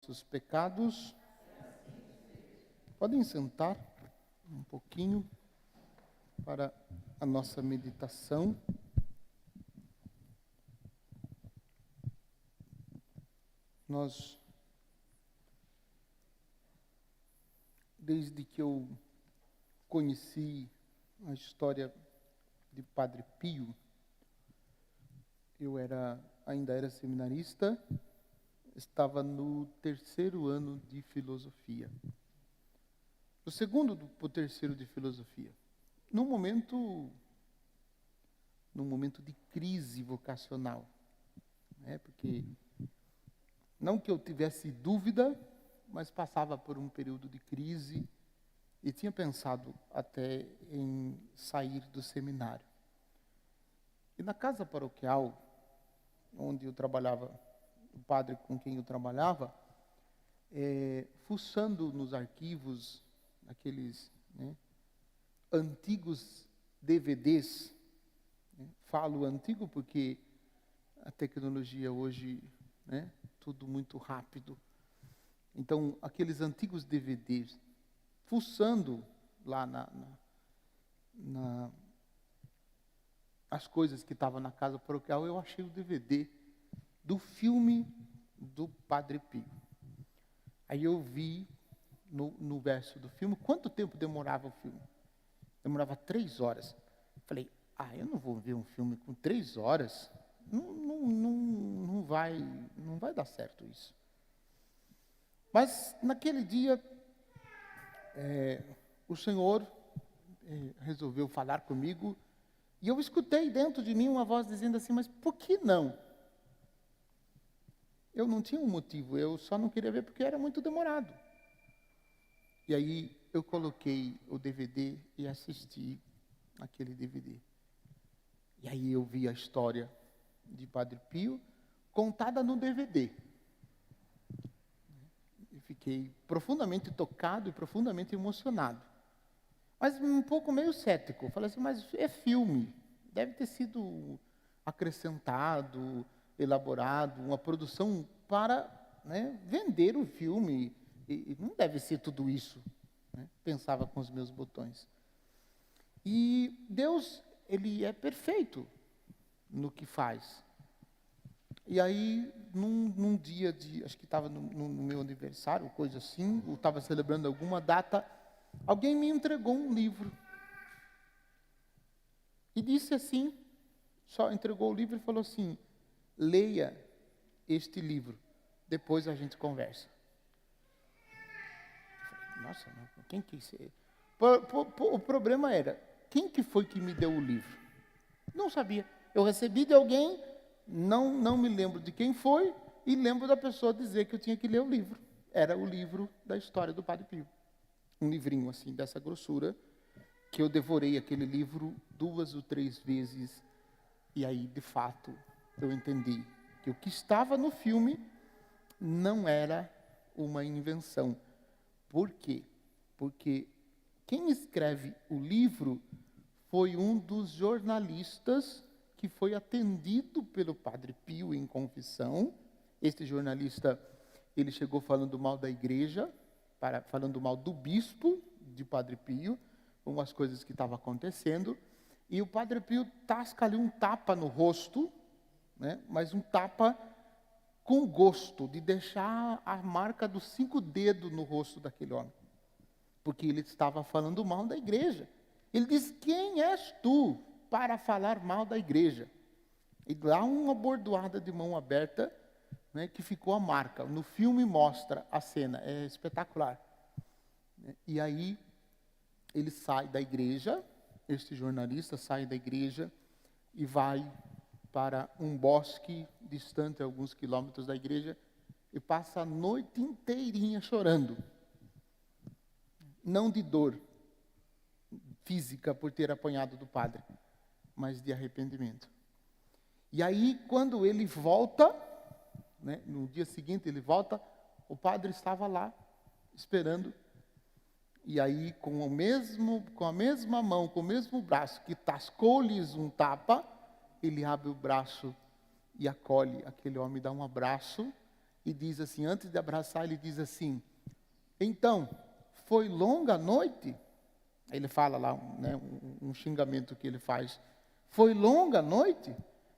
nossos pecados. Podem sentar um pouquinho para a nossa meditação. Desde que eu conheci a história de Padre Pio, eu ainda era seminarista, estava no 3º ano de filosofia. Do 2º para o 3º de filosofia. Num momento de crise vocacional. Porque, não que eu tivesse dúvida, mas passava por um período de crise e tinha pensado até em sair do seminário. E na casa paroquial, onde eu trabalhava, o padre com quem eu trabalhava, fuçando nos arquivos, aqueles antigos DVDs, falo antigo porque a tecnologia hoje, tudo muito rápido. Então, aqueles antigos DVDs, fuçando lá as coisas que estavam na casa paroquial, eu achei o DVD do filme do Padre Pio. Aí eu vi no verso do filme, quanto tempo demorava o filme? Demorava 3 horas. Falei, eu não vou ver um filme com 3 horas. Não vai dar certo isso. Mas naquele dia, o Senhor resolveu falar comigo, e eu escutei dentro de mim uma voz dizendo assim, mas por que não? Eu não tinha um motivo, eu só não queria ver porque era muito demorado. E aí eu coloquei o DVD e assisti aquele DVD. E aí eu vi a história de Padre Pio contada no DVD. E fiquei profundamente tocado e profundamente emocionado. Mas um pouco meio cético. Falei assim, mas é filme. Deve ter sido acrescentado, elaborado, uma produção para vender o filme. E não deve ser tudo isso. Pensava com os meus botões. E Deus, Ele é perfeito no que faz. E aí, num dia acho que estava no meu aniversário, coisa assim, eu estava celebrando alguma data, alguém me entregou um livro. E disse assim, só entregou o livro e falou assim, leia este livro, depois a gente conversa. Eu falei, nossa, quem que isso? O problema era, quem que foi que me deu o livro? Não sabia. Eu recebi de alguém, não me lembro de quem foi, e lembro da pessoa dizer que eu tinha que ler o livro. Era o livro da história do Padre Pio. Um livrinho assim, dessa grossura, que eu devorei aquele livro 2 ou 3 vezes, e aí, de fato, eu entendi que o que estava no filme não era uma invenção. Por quê? Porque quem escreve o livro foi um dos jornalistas que foi atendido pelo Padre Pio em confissão. Este jornalista, ele chegou falando mal da igreja, falando mal do bispo de Padre Pio, umas coisas que estavam acontecendo, e o Padre Pio tasca ali um tapa no rosto, mas um tapa com gosto, de deixar a marca dos 5 dedos no rosto daquele homem, porque ele estava falando mal da igreja. Ele diz, quem és tu para falar mal da igreja? E lá uma bordoada de mão aberta, que ficou a marca. No filme mostra a cena, é espetacular. E aí ele sai da igreja, este jornalista sai da igreja e vai para um bosque distante, alguns quilômetros da igreja, e passa a noite inteirinha chorando. Não de dor física por ter apanhado do padre, mas de arrependimento. E aí, quando ele volta, no dia seguinte ele volta, o padre estava lá, esperando. E aí, com a mesma mão, com o mesmo braço, que tascou-lhes um tapa, ele abre o braço e acolhe aquele homem, dá um abraço e diz assim, antes de abraçar, ele diz assim, então, foi longa a noite? Aí ele fala lá, né, um xingamento que ele faz. Foi longa a noite?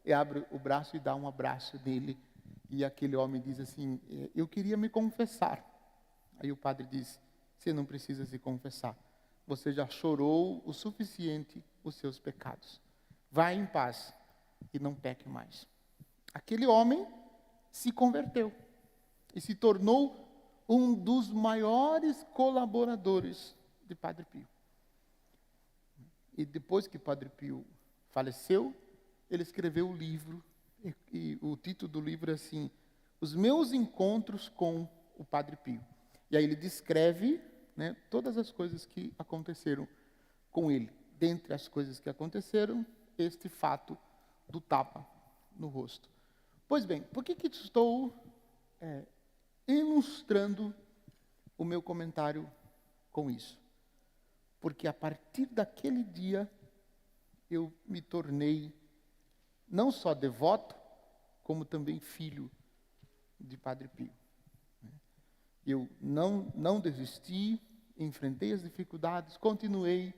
E abre o braço e dá um abraço nele. E aquele homem diz assim, eu queria me confessar. Aí o padre diz, você não precisa se confessar. Você já chorou o suficiente os seus pecados. Vá em paz e não peque mais. Aquele homem se converteu e se tornou um dos maiores colaboradores de Padre Pio. E depois que Padre Pio faleceu, ele escreveu o livro, e o título do livro é assim, Os Meus Encontros com o Padre Pio. E aí ele descreve, né, todas as coisas que aconteceram com ele. Dentre as coisas que aconteceram, este fato do tapa no rosto. Pois bem, por que estou ilustrando o meu comentário com isso? Porque a partir daquele dia, eu me tornei não só devoto, como também filho de Padre Pio. Eu não desisti, enfrentei as dificuldades, continuei,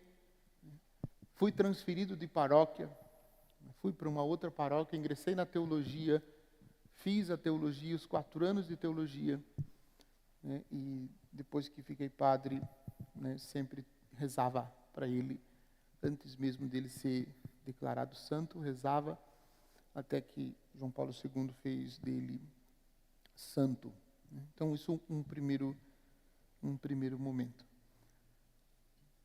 fui transferido de paróquia, fui para uma outra paróquia, ingressei na teologia, fiz a teologia, os 4 anos de teologia, né, e depois que fiquei padre, né, sempre rezava para ele, antes mesmo dele ser declarado santo, rezava, até que João Paulo II fez dele santo. Então, isso um primeiro momento.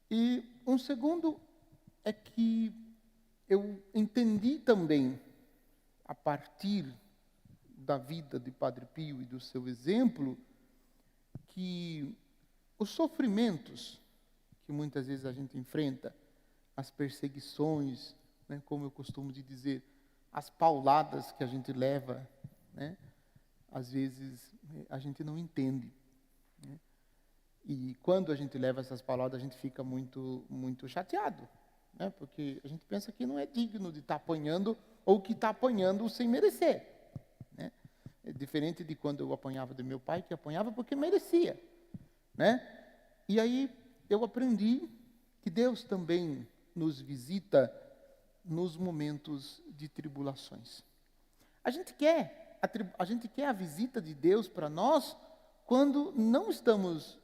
E um segundo é que eu entendi também, a partir da vida de Padre Pio e do seu exemplo, que os sofrimentos que muitas vezes a gente enfrenta, as perseguições, né, como eu costumo dizer, as pauladas que a gente leva, né, às vezes a gente não entende. Né? E quando a gente leva essas pauladas, a gente fica muito chateado, né, porque a gente pensa que não é digno de estar apanhando, ou que está apanhando sem merecer. Né? É diferente de quando eu apanhava do meu pai, que apanhava porque merecia. Né? E aí eu aprendi que Deus também nos visita nos momentos de tribulações. A gente quer a visita de Deus para nós quando não estamos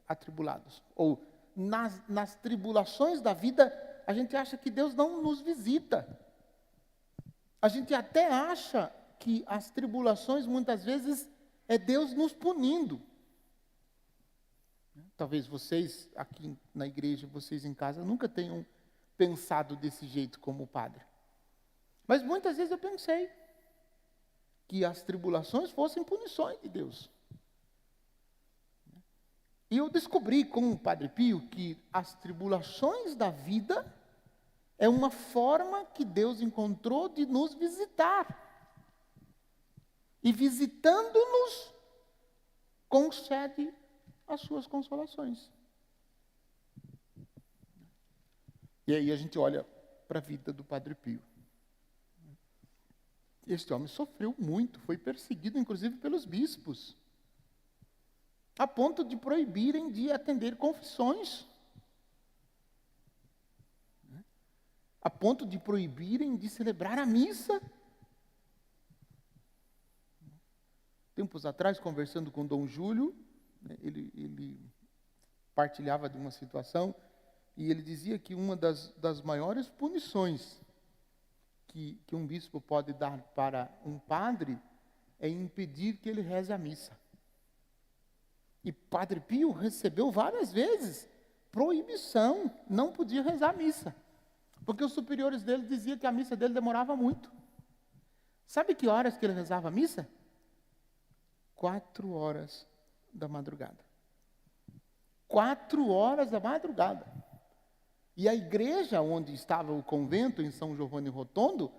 atribulados. Ou nas tribulações da vida, a gente acha que Deus não nos visita. A gente até acha que as tribulações, muitas vezes, é Deus nos punindo. Talvez vocês, aqui na igreja, vocês em casa, nunca tenham pensado desse jeito como padre. Mas muitas vezes eu pensei que as tribulações fossem punições de Deus. E eu descobri com o Padre Pio que as tribulações da vida é uma forma que Deus encontrou de nos visitar. E visitando-nos, concede as suas consolações. E aí a gente olha para a vida do Padre Pio. Este homem sofreu muito, foi perseguido inclusive pelos bispos, a ponto de proibirem de atender confissões, a ponto de proibirem de celebrar a missa. Tempos atrás, conversando com Dom Júlio, ele partilhava de uma situação, e ele dizia que uma das maiores punições que um bispo pode dar para um padre é impedir que ele reze a missa. E Padre Pio recebeu várias vezes proibição, não podia rezar a missa, porque os superiores dele diziam que a missa dele demorava muito. Sabe que horas que ele rezava a missa? 4 horas da madrugada. 4 horas da madrugada. E a igreja onde estava o convento, em São Giovanni Rotondo,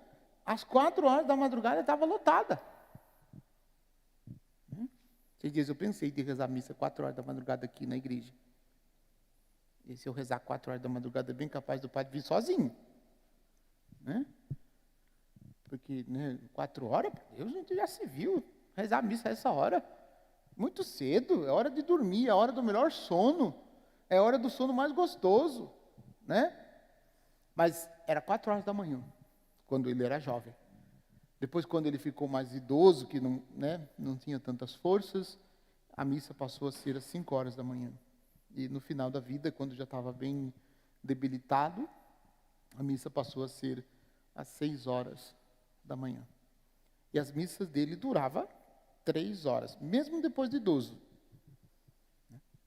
às 4 horas da madrugada estava lotada. Esses dias eu pensei de rezar a missa 4 horas da madrugada aqui na igreja. E se eu rezar 4 horas da madrugada, é bem capaz do padre vir sozinho. Né? Porque, né, 4 horas, Deus, a gente já se viu. rezar a missa a essa hora? Muito cedo, é hora de dormir, é hora do melhor sono, é hora do sono mais gostoso, né? Mas era 4 horas da manhã, quando ele era jovem. Depois, quando ele ficou mais idoso, que não, né, não tinha tantas forças, a missa passou a ser às 5 horas da manhã. E no final da vida, quando já estava bem debilitado, a missa passou a ser às 6 horas da manhã. E as missas dele duravam 3 horas, mesmo depois de idoso.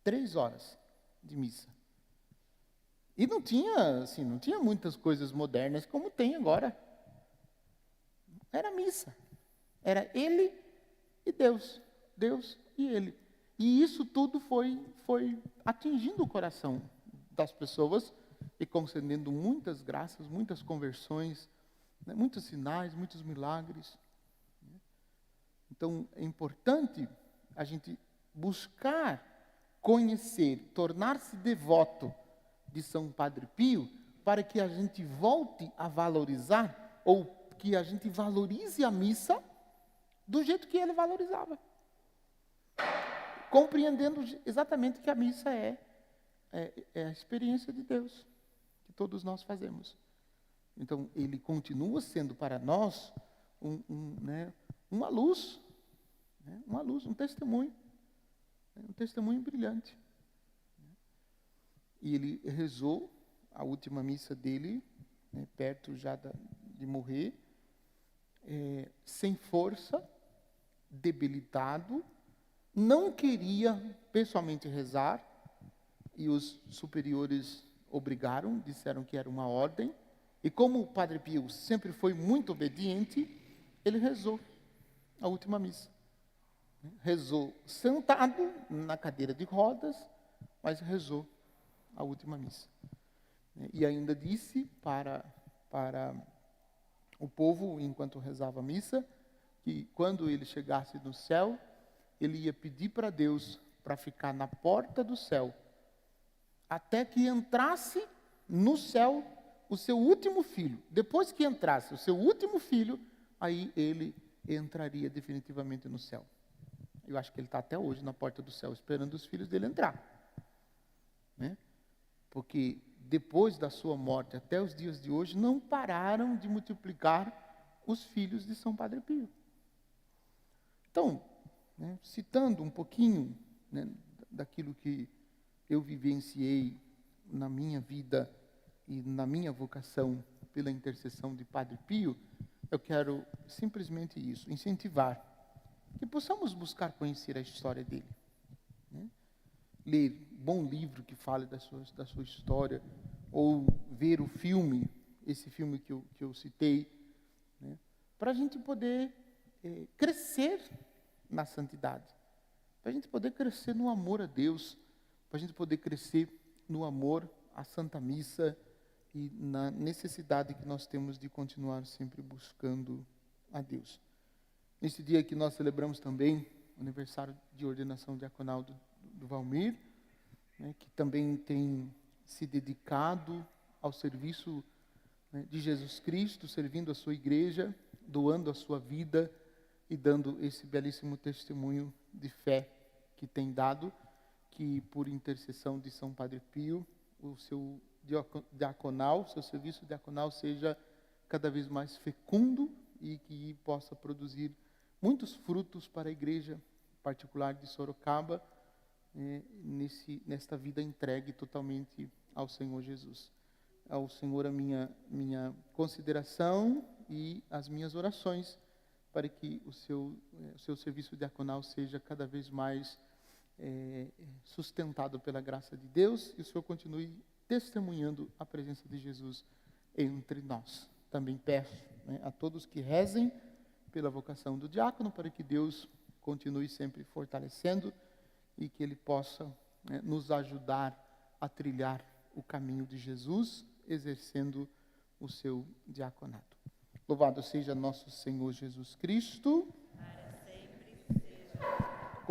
3 horas de missa. E não tinha, assim, não tinha muitas coisas modernas como tem agora. Era missa. Era ele e Deus. Deus e ele. E isso tudo foi atingindo o coração das pessoas e concedendo muitas graças, muitas conversões, né, muitos sinais, muitos milagres. Então, é importante a gente buscar conhecer, tornar-se devoto de São Padre Pio, para que a gente volte a valorizar, ou que a gente valorize a missa do jeito que ele valorizava. Compreendendo exatamente que a missa é a experiência de Deus, que todos nós fazemos. Então, ele continua sendo para nós uma luz, né? Uma luz, um testemunho brilhante. E ele rezou a última missa dele, né, perto já de morrer, sem força, debilitado, não queria pessoalmente rezar, e os superiores obrigaram, disseram que era uma ordem, e como o Padre Pio sempre foi muito obediente, ele rezou a última missa. Rezou sentado na cadeira de rodas, mas rezou a última missa. E ainda disse para o povo, enquanto rezava a missa, que quando ele chegasse no céu, ele ia pedir para Deus para ficar na porta do céu, até que entrasse no céu o seu último filho. Depois que entrasse o seu último filho, aí ele entraria definitivamente no céu. Eu acho que ele está até hoje na porta do céu, esperando os filhos dele entrar. Né? Porque depois da sua morte, até os dias de hoje, não pararam de multiplicar os filhos de São Padre Pio. Então, né, citando um pouquinho, né, daquilo que eu vivenciei na minha vida e na minha vocação pela intercessão de Padre Pio, eu quero simplesmente isso, incentivar que possamos buscar conhecer a história dele. Né? Ler bom livro que fale da sua história, ou ver o filme, esse filme que eu citei, né? Para a gente poder crescer na santidade, para a gente poder crescer no amor a Deus, para a gente poder crescer no amor à Santa Missa e na necessidade que nós temos de continuar sempre buscando a Deus. Nesse dia que nós celebramos também o aniversário de ordenação diaconal do Valmir, né, que também tem se dedicado ao serviço, né, de Jesus Cristo, servindo a sua igreja, doando a sua vida e dando esse belíssimo testemunho de fé que tem dado, que por intercessão de São Padre Pio, o seu diaconal, seu serviço diaconal seja cada vez mais fecundo e que possa produzir muitos frutos para a igreja particular de Sorocaba, nesta vida entregue totalmente ao Senhor Jesus. Ao Senhor a minha consideração e as minhas orações para que o seu serviço diaconal seja cada vez mais sustentado pela graça de Deus e o Senhor continue testemunhando a presença de Jesus entre nós. Também peço, né, a todos que rezem pela vocação do diácono, para que Deus continue sempre fortalecendo e que Ele possa, né, nos ajudar a trilhar o caminho de Jesus, exercendo o seu diaconato. Louvado seja nosso Senhor Jesus Cristo. Para sempre seja.